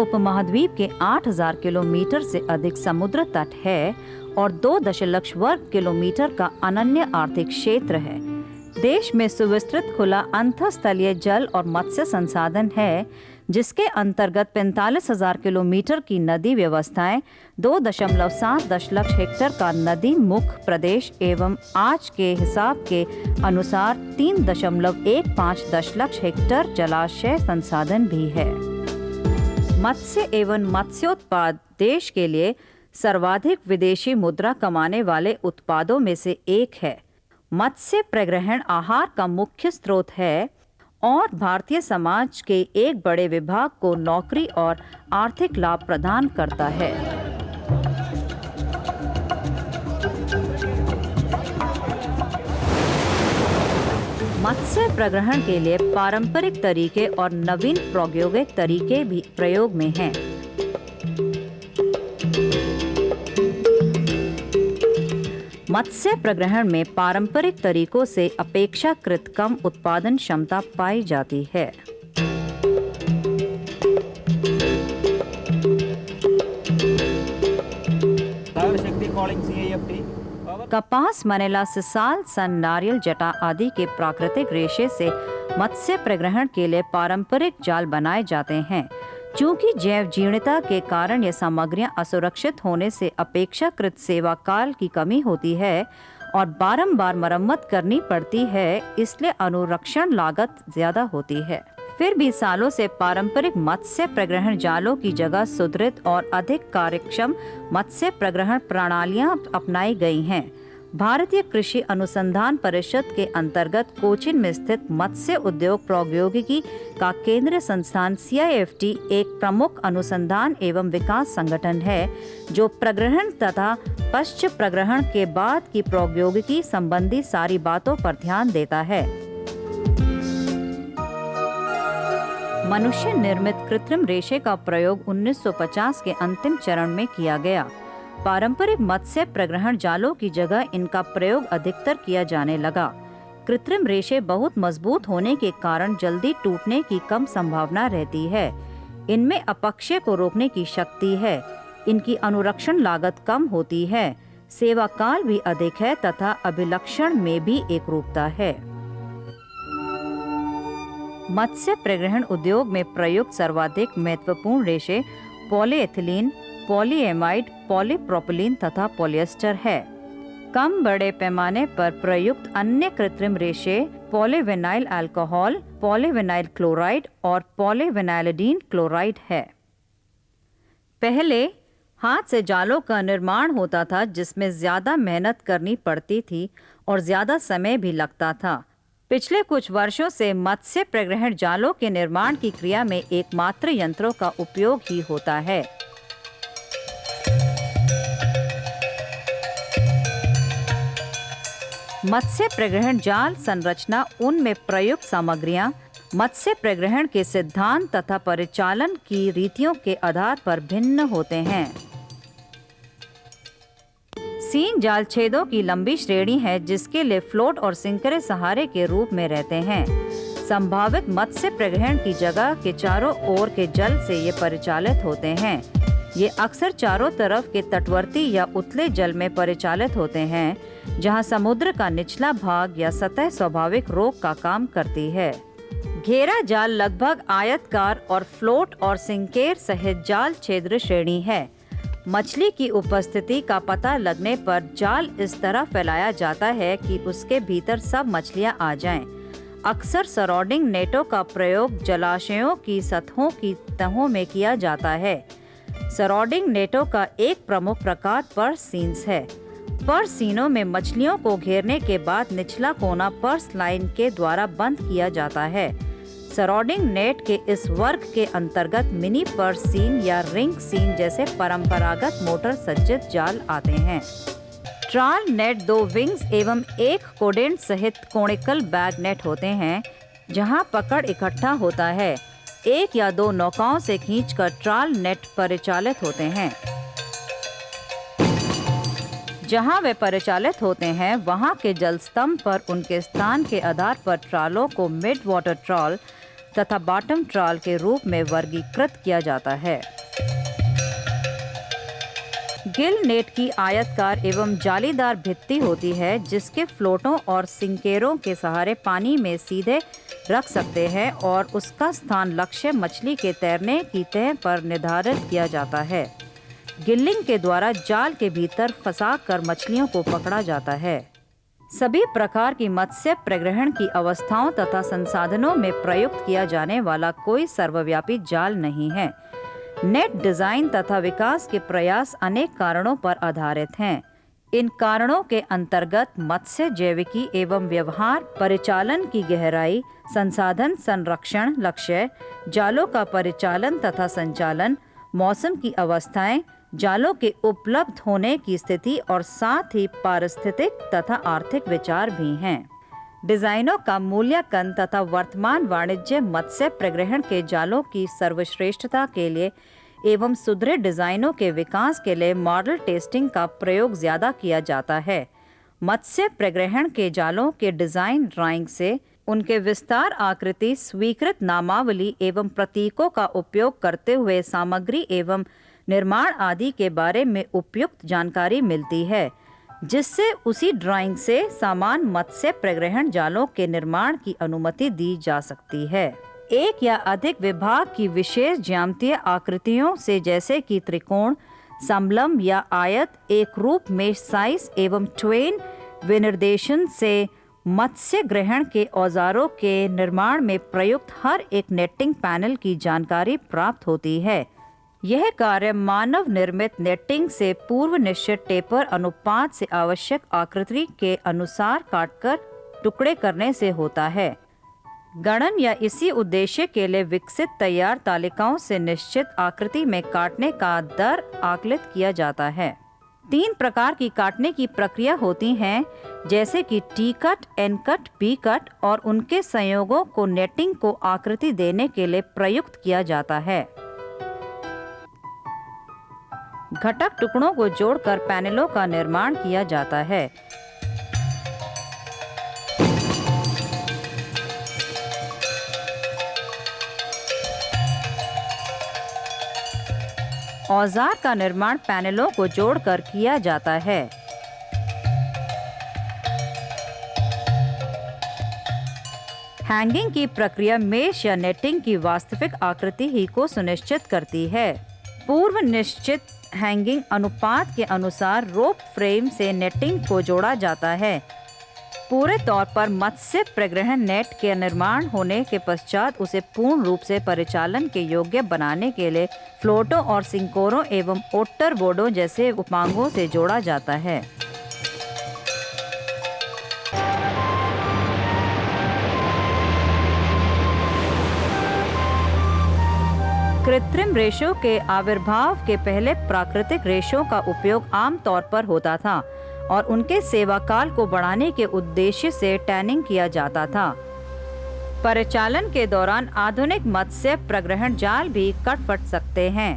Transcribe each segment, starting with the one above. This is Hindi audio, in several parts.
उपमहाद्वीप के 8,000 किलोमीटर से अधिक समुद्र तट है और 2 दशलक्ष वर्ग किलोमीटर का अनन्य आर्थिक क्षेत्र है। देश में सुविस्तृत खुला अंतःस्थलीय जल और मत्स्य संसाधन है, जिसके अंतर्गत 45,000 किलोमीटर की नदी व्यवस्थाएं, 2.7 दशलक्ष हेक्टेयर का नदी मुख प्रदेश एवं आज के हिसाब के अनुसार 3.15 दशलक्ष हेक्टेयर जलाशय संसाधन भी है। मत्स्य एवं मत्स्योत्पाद देश के लिए सर्वाधिक विदेशी मुद्रा कमाने वाले उत्पादों में से एक है। मत्स्य प्रग्रहण आहार का मुख्य स्रोत है और भारतीय समाज के एक बड़े विभाग को नौकरी और आर्थिक लाभ प्रदान करता है। मत्स्य प्रग्रहण के लिए पारंपरिक तरीके और नवीन प्रौद्योगिक तरीके भी प्रयोग में हैं। मत्स्य प्रग्रहण में पारंपरिक तरीकों से अपेक्षाकृत कम उत्पादन क्षमता पाई जाती है। कपास, मनेला, सिसाल, सन, नारियल, जटा आदि के प्राकृतिक रेशे से मत्स्य प्रग्रहण के लिए पारंपरिक जाल बनाए जाते हैं। चूंकि जैव जीर्णता के कारण ये सामग्रियां असुरक्षित होने से अपेक्षाकृत सेवा काल की कमी होती है और बारंबार मरम्मत करनी पड़ती है, इसलिए अनुरक्षण लागत ज्यादा होती है। फिर भी सालों से पारंपरिक मत्स्य प्रग्रहण जालों की जगह सुदृढ़ और अधिक कार्यक्षम मत्स्य प्रग्रहण प्रणालियां अपनाई गई हैं। भारतीय कृषि अनुसंधान परिषद के अंतर्गत कोचीन में स्थित मत्स्य उद्योग प्रौद्योगिकी का केंद्रीय संस्थान CIFT एक प्रमुख अनुसंधान एवं विकास संगठन है, जो प्रग्रहण तथा पश्च प्रग्रहण के बाद की प्रौद्योगिकी संबंधी सारी बातों पर ध्यान देता है। मनुष्य निर्मित कृत्रिम रेशे का प्रयोग 1950 के अंतिम चरण में किया गया। पारंपरिक मत्स्य प्रग्रहण जालों की जगह इनका प्रयोग अधिकतर किया जाने लगा। कृत्रिम रेशे बहुत मजबूत होने के कारण जल्दी टूटने की कम संभावना रहती है। इनमें अपक्षय को रोकने की शक्ति है। इनकी अनुरक्षण लागत कम होती है। सेवा काल भी अधिक है तथा अभिलक्षण में भी एकरूपता है। मत्स्य प्रग्रहण उद्योग में प्रयुक्त सर्वाधिक महत्वपूर्ण रेशे पॉलीएथिलीन, पॉलीएमाइड, पॉलीप्रोपिलीन तथा पॉलिएस्टर है। कम बड़े पैमाने पर प्रयुक्त अन्य कृत्रिम रेशे पॉलीविनाइल अल्कोहल, पॉलीविनाइल क्लोराइड और पॉलीविनाइलिडीन क्लोराइड है। पहले हाथ से जालों का निर्माण होता था, जिसमें ज्यादा मेहनत करनी पड़ती थी और ज्यादा समय भी लगता था। पिछले कुछ वर्षों से मत्स्य प्रग्रहण जालों के निर्माण की क्रिया में एकमात्र यंत्रों का उपयोग ही होता है। मत्स्य प्रग्रहण जाल संरचना, उनमें प्रयुक्त सामग्रियां मत्स्य प्रग्रहण के सिद्धांत तथा परिचालन की रीतियों के आधार पर भिन्न होते हैं। सीन जाल छेदों की लंबी श्रेणी है, जिसके लिए फ्लोट और सिंकरे सहारे के रूप में रहते हैं। संभावित मत्स्य प्रग्रहण की जगह के चारों ओर के जल से ये परिचालित होते हैं। ये अक्सर चारों तरफ के तटवर्ती या उतले जल में परिचालित होते हैं, जहां समुद्र का निचला भाग या सतह स्वाभाविक रोक का काम करती है। घेरा जाल लगभग आयतकार और फ्लोट और सिंकेर सहित जाल छिद्र श्रेणी है। मछली की उपस्थिति का पता लगने पर जाल इस तरह फैलाया जाता है कि उसके भीतर सब मछलियां आ जाएं। अक्सर सराउंडिंग नेटों का प्रयोग जलाशयों की सतहों की तहों में किया जाता है। सराउंडिंग नेटों का एक प्रमुख प्रकार पर्स सीन्स है। पर्स सीनों में मछलियों को घेरने के बाद निचला कोना पर्स लाइन के द्वारा बंद किया जाता है। सराउंडिंग नेट के इस वर्ग के अंतर्गत मिनी पर्स सीन या रिंग सीन जैसे परंपरागत मोटर सज्जित जाल आते हैं। ट्राल नेट 2 विंग्स एवं एक कोडेंट सहित कोनिकल बैग नेट होते हैं, जहां पकड़ इकट्ठा होता है। एक या दो नौकाओं से खींचकर ट्राल नेट परिचालित होते हैं। जहां वे परिचालित होते हैं, वहां के जल स्तंभ पर उनके स्थान के आधार पर ट्रालों को मिड वाटर ट्रॉल, तथा बॉटम ट्रॉल के रूप में वर्गीकृत किया जाता है। गिल नेट की आयताकार एवं जालीदार भित्ति होती है जिसके फ्लोटों और सिंकेरों के सहारे पानी में सीधे रख सकते हैं और उसका स्थान लक्ष्य मछली के तैरने की तह पर निर्धारित किया जाता है। गिलिंग के द्वारा जाल के भीतर फंसाकर मछलियों को पकड़ा जाता है। सभी प्रकार की मत्स्य प्रग्रहण की अवस्थाओं तथा संसाधनों में प्रयुक्त किया जाने वाला कोई सर्वव्यापी जाल नहीं है। नेट डिजाइन तथा विकास के प्रयास अनेक कारणों पर आधारित हैं। इन कारणों के अंतर्गत मत्स्य जैविकी एवं व्यवहार, परिचालन की गहराई, संसाधन संरक्षण लक्ष्य, जालों का परिचालन तथा संचालन, मौसम की अवस्थाएं, जालों के उपलब्ध होने की स्थिति और साथ ही पारिस्थितिक तथा आर्थिक विचार भी हैं। डिजाइनों का मूल्यांकन तथा वर्तमान वाणिज्य मत्स्य प्रग्रहण के जालों की सर्वश्रेष्ठता के लिए एवं सुदृढ़ डिजाइनों के विकास के लिए मॉडल टेस्टिंग का प्रयोग ज्यादा किया जाता है। मत्स्य प्रग्रहण के जालों के डिजाइन ड्राइंग से उनके विस्तार, आकृति, स्वीकृत नामावली एवं प्रतीकों का उपयोग करते हुए सामग्री एवं निर्माण आदि के बारे में उपयुक्त जानकारी मिलती है, जिससे उसी ड्राइंग से समान मत्स्य प्रग्रहण जालों के निर्माण की अनुमति दी जा सकती है। एक या अधिक विभाग की विशेष ज्यामितीय आकृतियों से जैसे कि त्रिकोण, समलंब या आयत, एक रूप में साइज एवं ट्वेन विनिर्देशन से मत्स्य ग्रहण के औजारों के निर्माण में प्रयुक्त हर एक नेटिंग पैनल की जानकारी प्राप्त होती है। यह कार्य मानव निर्मित नेटिंग से पूर्व निश्चित टेपर अनुपात से आवश्यक आकृति के अनुसार काटकर टुकड़े करने से होता है। गणन या इसी उद्देश्य के लिए विकसित तैयार तालिकाओं से निश्चित आकृति में काटने का दर आकलित किया जाता है। 3 प्रकार की काटने की प्रक्रिया होती हैं, जैसे कि T cut, N cut, B cut, और उनके संयोगों को नेटिंग को आकृति देने के लिए प्रयुक्त किया जाता है। घटक टुकड़ों को जोड़कर पैनलों का निर्माण किया जाता है। औजार का निर्माण पैनलों को जोड़कर किया जाता है। हैंगिंग की प्रक्रिया मेश या नेटिंग की वास्तविक आकृति ही को सुनिश्चित करती है। पूर्व निश्चित हैंगिंग अनुपात के अनुसार रोप फ्रेम से नेटिंग को जोड़ा जाता है। पूरे तौर पर मत्स्य प्रग्रहण नेट के निर्माण होने के पश्चात उसे पूर्ण रूप से परिचालन के योग्य बनाने के लिए फ्लोटों और सिंकोरों एवं ओट्टर बोर्डों जैसे उपांगों से जोड़ा जाता है। कृत्रिम रेशों के आविर्भाव के पहले प्राकृतिक रेशों का उपयोग आमतौर पर होता था और उनके सेवा काल को बढ़ाने के उद्देश्य से टैनिंग किया जाता था। परिचालन के दौरान आधुनिक मत्स्य प्रग्रहण जाल भी कट फट सकते हैं।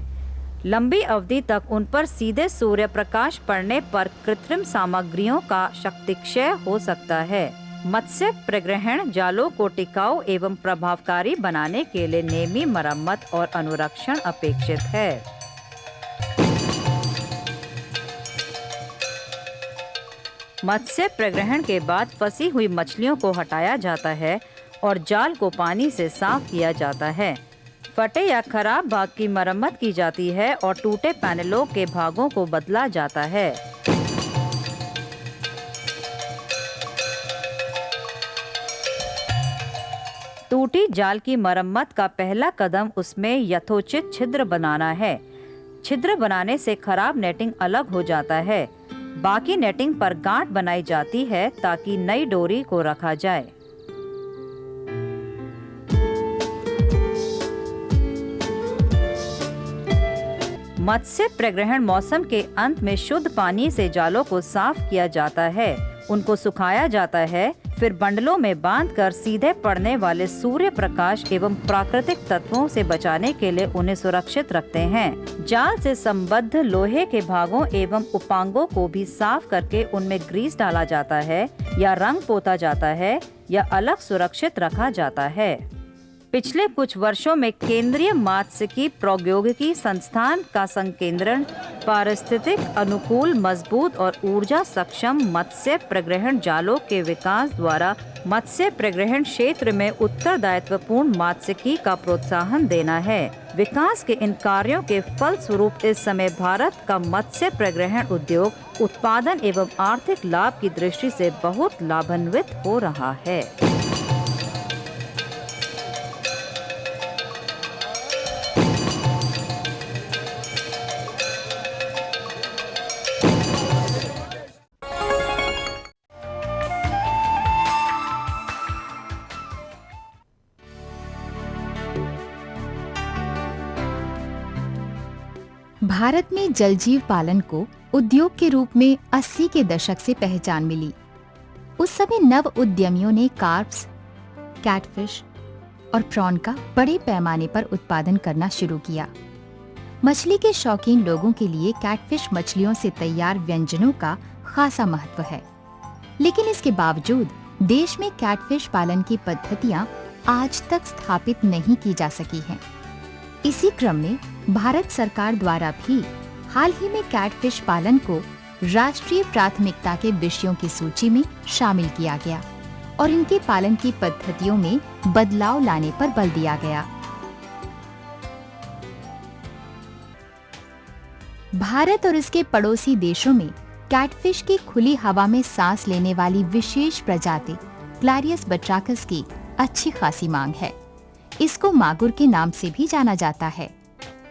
लंबी अवधि तक उन पर सीधे सूर्य प्रकाश पड़ने पर कृत्रिम सामग्रियों का शक्तिक्षय हो सकता है। मत्स्य प्रग्रहण जालों को टिकाऊ एवं प्रभावकारी बनाने के लिए नियमित मरम्मत और अनुरक्षण अपेक्षित है। मत्स्य प्रग्रहण के बाद फंसी हुई मछलियों को हटाया जाता है और जाल को पानी से साफ किया जाता है। फटे या खराब भाग की मरम्मत की जाती है और टूटे पैनलों के भागों को बदला जाता है। टूटी जाल की मरम्मत का पहला कदम उसमें यथोचित छिद्र बनाना है। छिद्र बनाने से खराब नेटिंग अलग हो जाता है। बाकी नेटिंग पर गांठ बनाई जाती है ताकि नई डोरी को रखा जाए। मत्स्य प्रग्रहण मौसम के अंत में शुद्ध पानी से जालों को साफ किया जाता है, उनको सुखाया जाता है, फिर बंडलों में बांधकर सीधे पड़ने वाले सूर्य प्रकाश एवं प्राकृतिक तत्वों से बचाने के लिए उन्हें सुरक्षित रखते हैं। जाल से संबद्ध लोहे के भागों एवं उपांगों को भी साफ करके उनमें ग्रीस डाला जाता है या रंग पोता जाता है या अलग सुरक्षित रखा जाता है। पिछले कुछ वर्षों में केंद्रीय मात्स्यिकी प्रौद्योगिकी संस्थान का संकेंद्रण पारिस्थितिक अनुकूल, मजबूत और ऊर्जा सक्षम मत्स्य प्रग्रहण जालों के विकास द्वारा मत्स्य प्रग्रहण क्षेत्र में उत्तरदायित्वपूर्ण मात्स्यिकी का प्रोत्साहन देना है। विकास के इन कार्यों के फलस्वरूप इस समय भारत का मत्स्य प्रग्रहण उद्योग उत्पादन एवं आर्थिक लाभ की दृष्टि से बहुत लाभान्वित हो रहा है। भारत में जलजीव पालन को उद्योग के रूप में 80 के दशक से पहचान मिली। उस समय नव उद्यमियों ने कार्प्स, कैटफिश और प्रॉन का बड़े पैमाने पर उत्पादन करना शुरू किया। मछली के शौकीन लोगों के लिए कैटफिश मछलियों से तैयार व्यंजनों का खासा महत्व है, लेकिन इसके बावजूद देश में कैटफिश पालन की पद्धतियां आज तक स्थापित नहीं की जा सकी हैं। इसी क्रम में भारत सरकार द्वारा भी हाल ही में कैटफिश पालन को राष्ट्रीय प्राथमिकता के विषयों की सूची में शामिल किया गया और इनके पालन की पद्धतियों में बदलाव लाने पर बल दिया गया। भारत और इसके पड़ोसी देशों में कैटफिश की खुली हवा में सांस लेने वाली विशेष प्रजाति क्लैरियस बट्राकस की अच्छी खासी मांग है। इसको मागुर के नाम से भी जाना जाता है।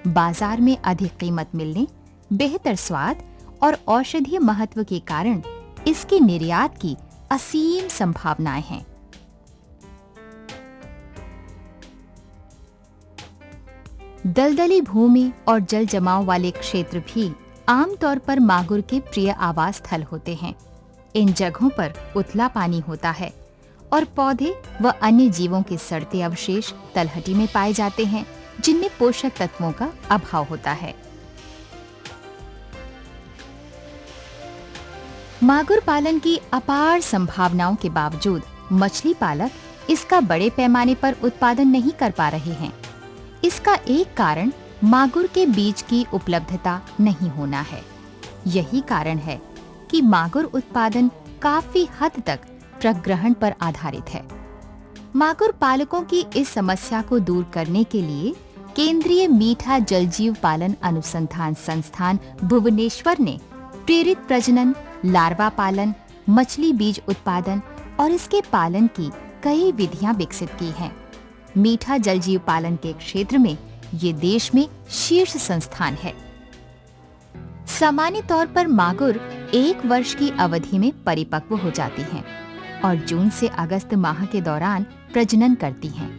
बाजार में अधिक कीमत मिलने, बेहतर स्वाद और औषधीय महत्व के कारण इसके निर्यात की असीम संभावनाएं हैं। दलदली भूमि और जल जमाव वाले क्षेत्र भी आमतौर पर मागुर के प्रिय आवास स्थल होते हैं। इन जगहों पर उथला पानी होता है और पौधे व अन्य जीवों के सड़ते अवशेष तलहटी में पाए जाते हैं, जिनमें पोषक तत्वों का अभाव होता है। मागुर पालन की अपार संभावनाओं के बावजूद मछली पालक इसका बड़े पैमाने पर उत्पादन नहीं कर पा रहे हैं। इसका एक कारण मागुर के बीज की उपलब्धता नहीं होना है। यही कारण है कि मागुर उत्पादन काफी हद तक प्रग्रहण पर आधारित है। मागुर पालकों की इस समस्या को दूर करने के लिए केंद्रीय मीठा जलजीव पालन अनुसंधान संस्थान भुवनेश्वर ने प्रेरित प्रजनन, लार्वा पालन, मछली बीज उत्पादन और इसके पालन की कई विधियां विकसित की हैं। मीठा जलजीव पालन के क्षेत्र में ये देश में शीर्ष संस्थान है। सामान्य तौर पर मागुर 1 वर्ष की अवधि में परिपक्व हो जाती हैं और जून से अगस्त माह के दौरान प्रजनन करती हैं।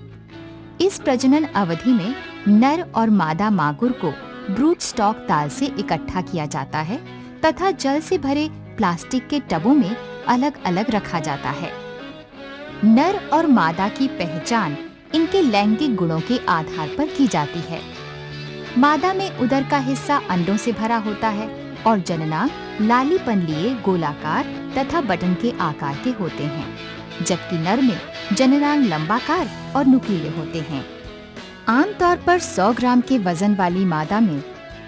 इस प्रजनन अवधि में नर और मादा मागुर को ब्रूड स्टॉक ताल से इकट्ठा किया जाता है तथा जल से भरे प्लास्टिक के टबों में अलग अलग रखा जाता है। नर और मादा की पहचान इनके लैंगिक गुणों के आधार पर की जाती है। मादा में उदर का हिस्सा अंडों से भरा होता है और जननांग लालीपन लिए गोलाकार तथा बटन के आकार के होते हैं, जबकि नर में जननांग लंबाकार और नुकीले होते हैं। आमतौर पर 100 ग्राम के वजन वाली मादा में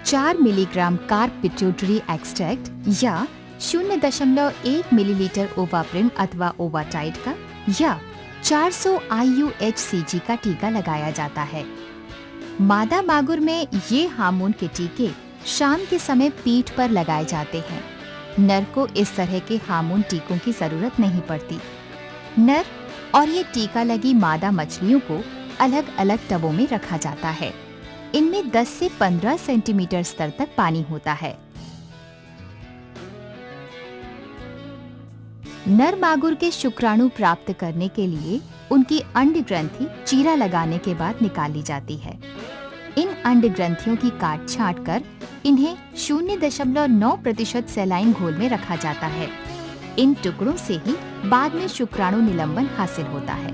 4 मिलीग्राम कार्प पिट्यूटरी एक्सट्रैक्ट या 0.1 मिलीलीटर ओवाप्रिन अथवा ओवाटाइड का या 400 IUHCG का टीका लगाया जाता है। मादा मागुर में ये हार्मोन के टीके शाम के समय पीठ पर लगाए जाते हैं। नर को इस तरह के हार्मोन टीकों की जरूरत नहीं पड़ती। नर और ये टीका लगी मादा मछलियों को अलग अलग टबों में रखा जाता है। इनमें 10 से 15 सेंटीमीटर स्तर तक पानी होता है। नर मागुर के शुक्राणु प्राप्त करने के लिए उनकी अंड ग्रंथि चीरा लगाने के बाद निकाली जाती है। इन अंड ग्रंथियों की काट छांट कर इन्हें 0.9% सैलाइन घोल में रखा जाता है। इन टुकड़ों से ही बाद में शुक्राणु निलंबन हासिल होता है।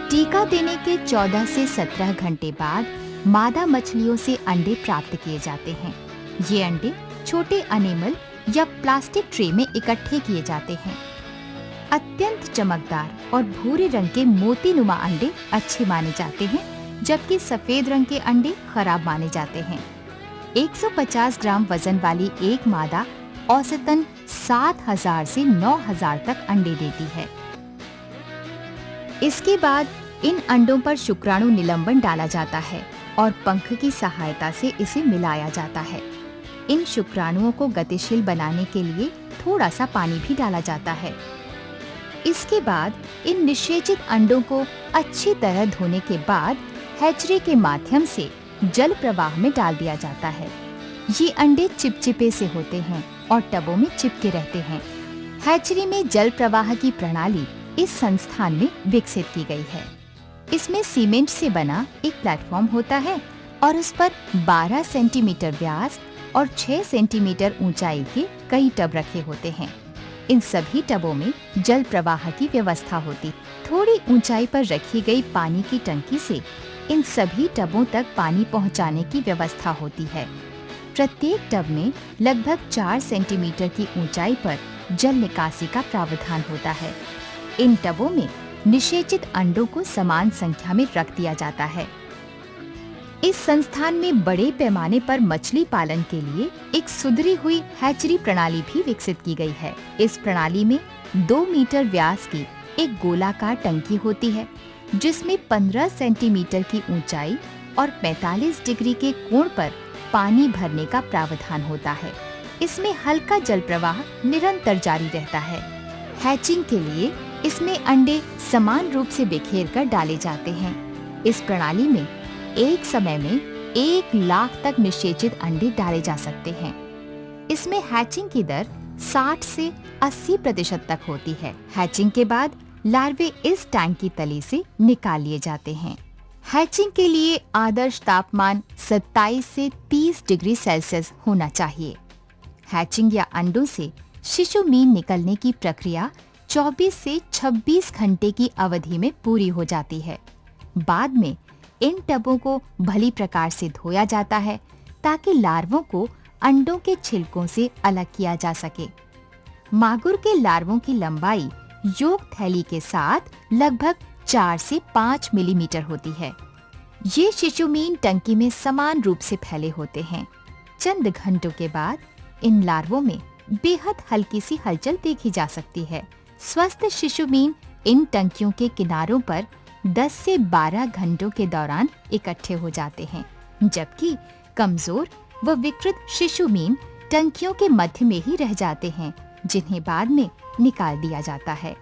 टीका देने के 14 से 17 घंटे बाद मादा मछलियों से अंडे प्राप्त किए जाते हैं। ये अंडे छोटे एनिमल या प्लास्टिक ट्रे में इकट्ठे किए जाते हैं। अत्यंत चमकदार और भूरे रंग के मोतीनुमा अंडे अच्छे माने जाते हैं, जबकि सफेद रंग के अंडे खराब माने जाते हैं। 150 ग्राम वजन वाली एक मादा औसतन 7000 से 9000 तक अंडे देती है। इसके बाद इन अंडों पर शुक्राणु निलंबन डाला जाता है और पंख की सहायता से इसे मिलाया जाता है। इन शुक्राणुओं को गतिशील बनाने के लिए थोड़ा सा पानी भी डाला जाता है। इसके बाद इन निषेचित अंडों को अच्छी तरह धोने के बाद हैचरी के माध्यम से जल प्रवाह में डाल दिया जाता है। ये अंडे चिपचिपे से होते हैं और टबों में चिपके रहते हैं। हैचरी में जल प्रवाह की प्रणाली इस संस्थान में विकसित की गई है। इसमें सीमेंट से बना एक प्लेटफॉर्म होता है और उस पर 12 सेंटीमीटर व्यास और 6 सेंटीमीटर ऊंचाई के कई टब रखे होते हैं। इन सभी टबों में जल प्रवाह की व्यवस्था होती। थोड़ी ऊंचाई पर रखी गई पानी की टंकी से इन सभी टबों तक पानी पहुंचाने की व्यवस्था होती है। प्रत्येक टब में लगभग 4 सेंटीमीटर की ऊंचाई पर जल निकासी का प्रावधान होता है। इन टबों में निषेचित अंडों को समान संख्या में रख दिया जाता है। इस संस्थान में बड़े पैमाने पर मछली पालन के लिए एक सुधरी हुई हैचरी प्रणाली भी विकसित की गई है। इस प्रणाली में 2 मीटर व्यास की एक गोलाकार टंकी होती है, जिसमें 15 सेंटीमीटर की ऊंचाई और 45 डिग्री के कोण पर पानी भरने का प्रावधान होता है। इसमें हल्का जल प्रवाह निरंतर जारी रहता है। हैचिंग के लिए इसमें अंडे समान रूप से बिखेर कर डाले जाते हैं। इस प्रणाली में एक समय में 1 लाख तक निषेचित अंडे डाले जा सकते हैं। इसमें हैचिंग की दर 60 से 80% तक होती है। हैचिंग के बाद लार्वे इस टैंक की तली से निकाल लिए जाते हैं। हैचिंग के लिए आदर्श तापमान 27 से 30 डिग्री सेल्सियस होना चाहिए। हैचिंग या अंडों से शिशु मीन निकलने की प्रक्रिया 24 से 26 घंटे की अवधि में पूरी हो जाती है। बाद में इन टबों को भली प्रकार से धोया जाता है ताकि लार्वों को अंडों के छिलकों से अलग किया जा सके। मागुर के लार्वों की लंबाई योक थैली के साथ लगभग 4 से 5 मिलीमीटर होती है। ये शिशु मीन टंकी में समान रूप से फैले होते हैं। चंद घंटों के बाद इन लार्वों में बेहद हल्की सी हलचल देखी जा सकती है। स्वस्थ शिशु मीन इन टंकियों के किनारों पर 10 से 12 घंटों के दौरान इकट्ठे हो जाते हैं, जबकि कमजोर व विकृत शिशु मीन टंकियों के मध्य में ही रह जाते हैं, जिन्हें बाद में निकाल दिया जाता है।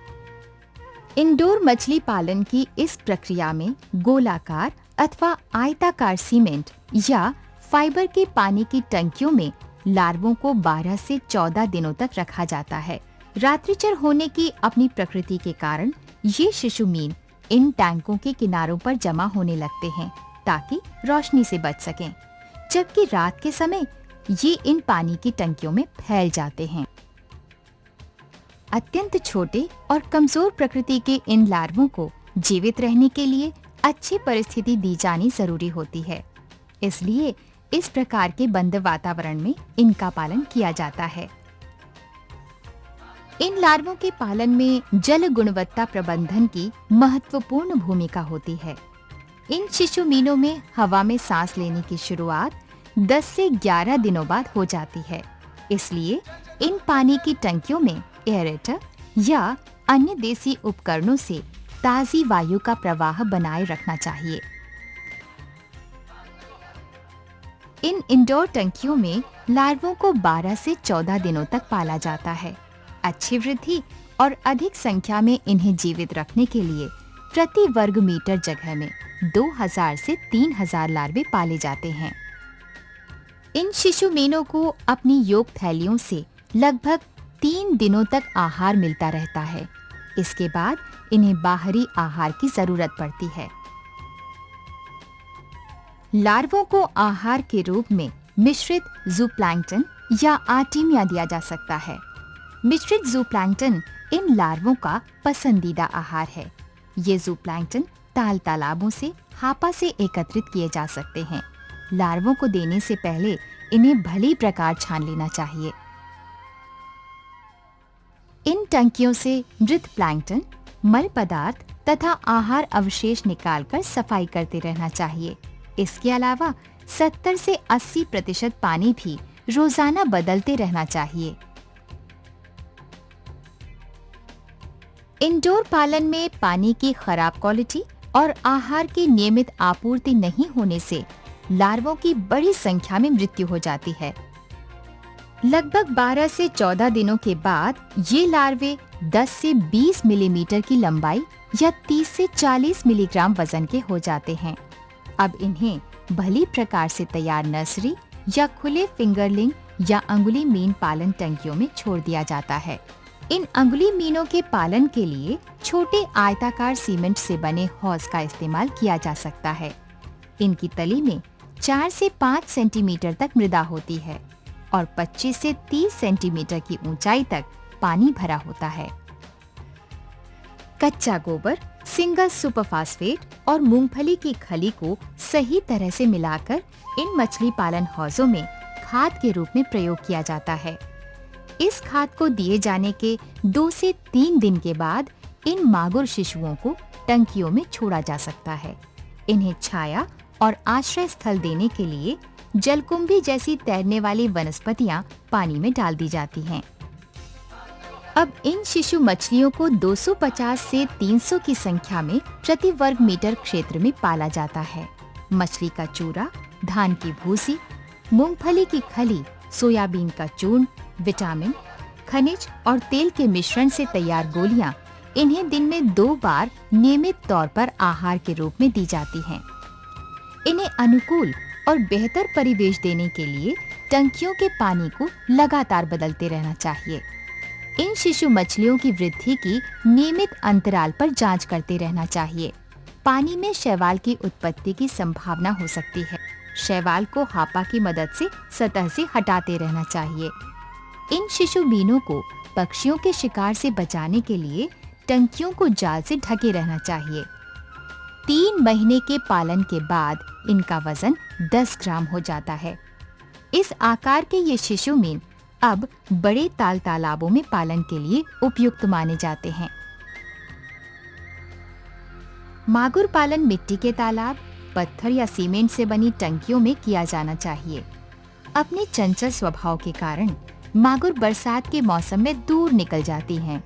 इंडोर मछली पालन की इस प्रक्रिया में गोलाकार अथवा आयताकार सीमेंट या फाइबर के पानी की टंकियों में लार्वों को 12 से 14 दिनों तक रखा जाता है। रात्रिचर होने की अपनी प्रकृति के कारण ये शिशु मीन इन टैंकों के किनारों पर जमा होने लगते हैं ताकि रोशनी से बच सकें, जबकि रात के समय ये इन पानी की टंकियों में फैल जाते हैं। अत्यंत छोटे और कमजोर प्रकृति के इन लार्वों को जीवित रहने के लिए अच्छी परिस्थिति दी जानी जरूरी होती है। इसलिए इस प्रकार के बंद वातावरण में इनका पालन किया जाता है। इन लार्वों के पालन में जल गुणवत्ता प्रबंधन की महत्वपूर्ण भूमिका होती है। इन शिशु मीनों में हवा में सांस लेने की शुरुआत 10 से 11 दिनों बाद हो जाती है। इसलिए इन पानी की टंकियों में एयरेटर या अन्य देसी उपकरणों से ताजी वायु का प्रवाह बनाए रखना चाहिए। इन इंडोर टंकियों में लार्वों को 12 से 14 दिनों तक पाला जाता है। अच्छी वृद्धि और अधिक संख्या में इन्हें जीवित रखने के लिए प्रति वर्ग मीटर जगह में 2000 से 3000 लार्वे पाले जाते हैं। इन शिशु मीनों को अपनी योक थैलियों से लगभग 3 दिनों तक आहार मिलता रहता है। इसके बाद इन्हें बाहरी आहार की जरूरत पड़ती है। लार्वों को आहार के रूप में मिश्रित जूप्लैंक्टन या आर्टेमिया दिया जा सकता है। मिश्रित जूप्लैंक्टन इन लार्वों का पसंदीदा आहार है। ये जूप्लैंक्टन तालाबों से हापा से एकत्रित किए जा सकते हैं। लार्वों को देने से पहले इन्हें भली प्रकार छान लेना चाहिए। इन टंकियों से मृत प्लैंकटन, मल पदार्थ तथा आहार अवशेष निकालकर सफाई करते रहना चाहिए। इसके अलावा 70 से 80% पानी भी रोजाना बदलते रहना चाहिए। इंडोर पालन में पानी की खराब क्वालिटी और आहार की नियमित आपूर्ति नहीं होने से लार्वों की बड़ी संख्या में मृत्यु हो जाती है। लगभग 12 से 14 दिनों के बाद ये लार्वे 10 से 20 मिलीमीटर की लंबाई या 30 से 40 मिलीग्राम वजन के हो जाते हैं। अब इन्हें भली प्रकार से तैयार नर्सरी या खुले फिंगरलिंग या अंगुली मीन पालन टंकियों में छोड़ दिया जाता है। इन अंगुली मीनों के पालन के लिए छोटे आयताकार सीमेंट से बने हौज का इस्तेमाल किया जा सकता है। इनकी तली में 4 से 5 सेंटीमीटर तक मृदा होती है और 25 से 30 सेंटीमीटर की ऊंचाई तक पानी भरा होता है। कच्चा गोबर, सिंगल सुपरफास्फेट और मूंगफली की खली को सही तरह से मिलाकर इन मछली पालन हौजों में खाद के रूप में प्रयोग किया जाता है। इस खाद को दिए जाने के 2 से 3 दिन के बाद इन मागुर शिशुओं को टंकियों में छोड़ा जा सकता है। इन्हें छाया और आश्रय स्थल देने के लिए जलकुंभी जैसी तैरने वाली वनस्पतियां पानी में डाल दी जाती हैं। अब इन शिशु मछलियों को 250 से 300 की संख्या में प्रति वर्ग मीटर क्षेत्र में पाला जाता है। मछली का चूरा, धान की भूसी, मूंगफली की खली, सोयाबीन का चूर्ण, विटामिन, खनिज और तेल के मिश्रण से तैयार गोलियां इन्हें दिन में 2 बार नियमित तौर पर आहार के रूप में दी जाती हैं। इन्हें अनुकूल और बेहतर परिवेश देने के लिए टंकियों के पानी को लगातार बदलते रहना चाहिए। इन शिशु मछलियों की वृद्धि की नियमित अंतराल पर जांच करते रहना चाहिए। पानी में शैवाल की उत्पत्ति की संभावना हो सकती है। शैवाल को हापा की मदद से सतह से हटाते रहना चाहिए। इन शिशु मीनों को पक्षियों के शिकार से बचाने के लिए टंकियों को जाल से ढके रहना चाहिए। 3 महीने के पालन के बाद इनका वजन 10 ग्राम हो जाता है। इस आकार के ये शिशु मीन अब बड़े तालाबों में पालन के लिए उपयुक्त माने जाते हैं। मागुर पालन मिट्टी के तालाब, पत्थर या सीमेंट से बनी टंकियों में किया जाना चाहिए। अपने चंचल स्वभाव के कारण मागुर बरसात के मौसम में दूर निकल जाती हैं।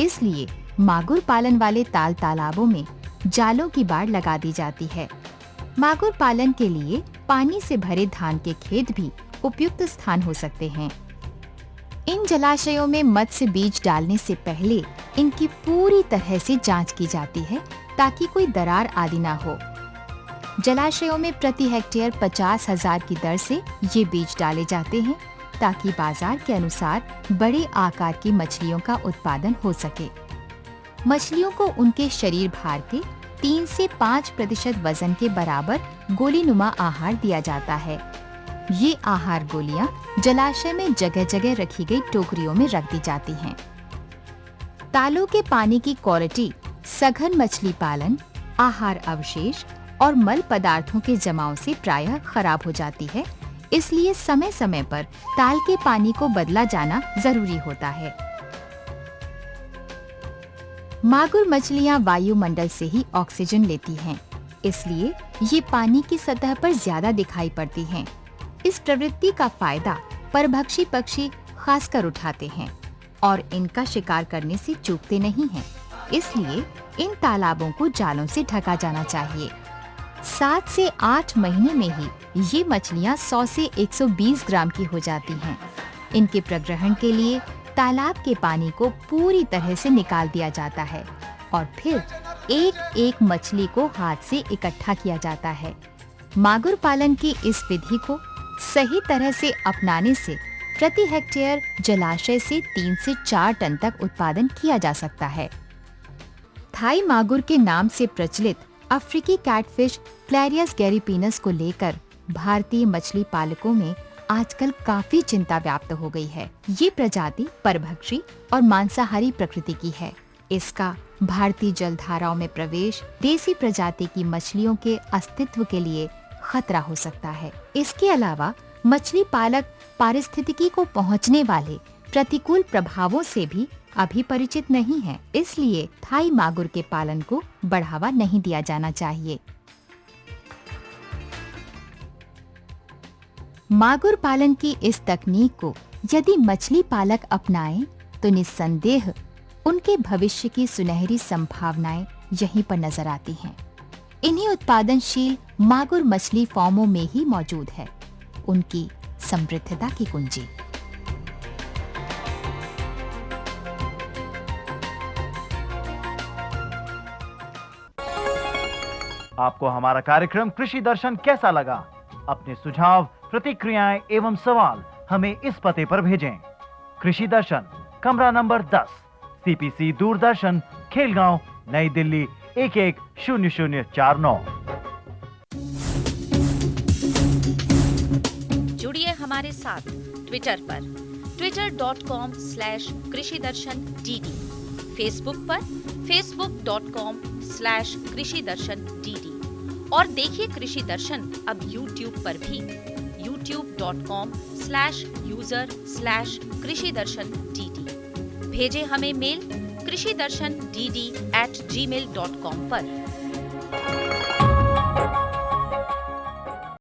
इसलिए मागुर पालन वाले तालाबों में जालों की बाड़ लगा दी जाती है। मागुर पालन के लिए पानी से भरे धान के खेत भी उपयुक्त स्थान हो सकते हैं। इन जलाशयों में मत्स्य बीज डालने से पहले इनकी पूरी तरह से जांच की जाती है ताकि कोई दरार आदि ना हो। जलाशयों में प्रति हेक्टेयर 50,000 की दर से ये बीज डाले जाते हैं ताकि बाजार के अनुसार बड़े आकार की मछलियों का उत्पादन हो सके। मछलियों को उनके शरीर भार के 3 से 5% वजन के बराबर गोलीनुमा आहार दिया जाता है। ये आहार गोलियां जलाशय में जगह जगह रखी गई टोकरियों में रख दी जाती हैं। तालों के पानी की क्वालिटी सघन मछली पालन, आहार अवशेष और मल पदार्थों के जमाव से प्रायः खराब हो जाती है। इसलिए समय समय पर ताल के पानी को बदला जाना जरूरी होता है। मागुर मछलियां वायुमंडल से ही ऑक्सीजन लेती हैं, इसलिए ये पानी की सतह पर ज्यादा दिखाई पड़ती हैं। इस प्रवृत्ति का फायदा परभक्षी पक्षी खासकर उठाते हैं और इनका शिकार करने से चूकते नहीं हैं। इसलिए इन तालाबों को जालों से ढका जाना चाहिए। 7 से 8 महीने में ही ये मछलियां 100 से 120 ग्राम की हो जाती हैं। इनके प्रग्रहण के लिए तालाब के पानी को पूरी तरह से निकाल दिया जाता है और फिर एक एक मछली को हाथ से इकट्ठा किया जाता है। मागुर पालन की इस विधि को सही तरह से अपनाने से प्रति हेक्टेयर जलाशय से 3 से 4 टन तक उत्पादन किया जा सकता है। थाई मागुर के नाम से प्रचलित अफ्रीकी कैटफिश क्लैरियस गैरीपीनस को लेकर भारतीय मछली पालकों में आजकल काफी चिंता व्याप्त हो गई है। ये प्रजाति परभक्षी और मांसाहारी प्रकृति की है। इसका भारतीय जलधाराओं में प्रवेश देसी प्रजाति की मछलियों के अस्तित्व के लिए खतरा हो सकता है। इसके अलावा मछली पालक पारिस्थितिकी को पहुंचने वाले प्रतिकूल प्रभावों से भी अभी परिचित नहीं हैं, इसलिए थाई मागुर के पालन को बढ़ावा नहीं दिया जाना चाहिए। मागुर पालन की इस तकनीक को यदि मछली पालक अपनाएं, तो निस्संदेह उनके भविष्य की सुनहरी संभावनाएं यहीं पर नजर आती हैं। इन्हीं उत्पादनशील मागुर मछली फॉर्मों में ही मौजूद है उनकी समृद्धता की कुंजी। आपको हमारा कार्यक्रम कृषि दर्शन कैसा लगा? अपने सुझाव, प्रतिक्रियाएं एवं सवाल हमें इस पते पर भेजें। कृषि दर्शन, कमरा नंबर 10, CPC दूरदर्शन, खेलगांव, नई दिल्ली 110049। जुड़िए हमारे साथ ट्विटर पर twitter.com/कृषिदर्शन-dd, फेसबुक पर facebook.com/कृषिदर्शन-dd और देखिए कृषि दर्शन अब यूट्यूब पर भी youtube.com/user/कृषिदर्शन-dd। भेजें हमें मेल कृषिदर्शन-dd@gmail.com पर।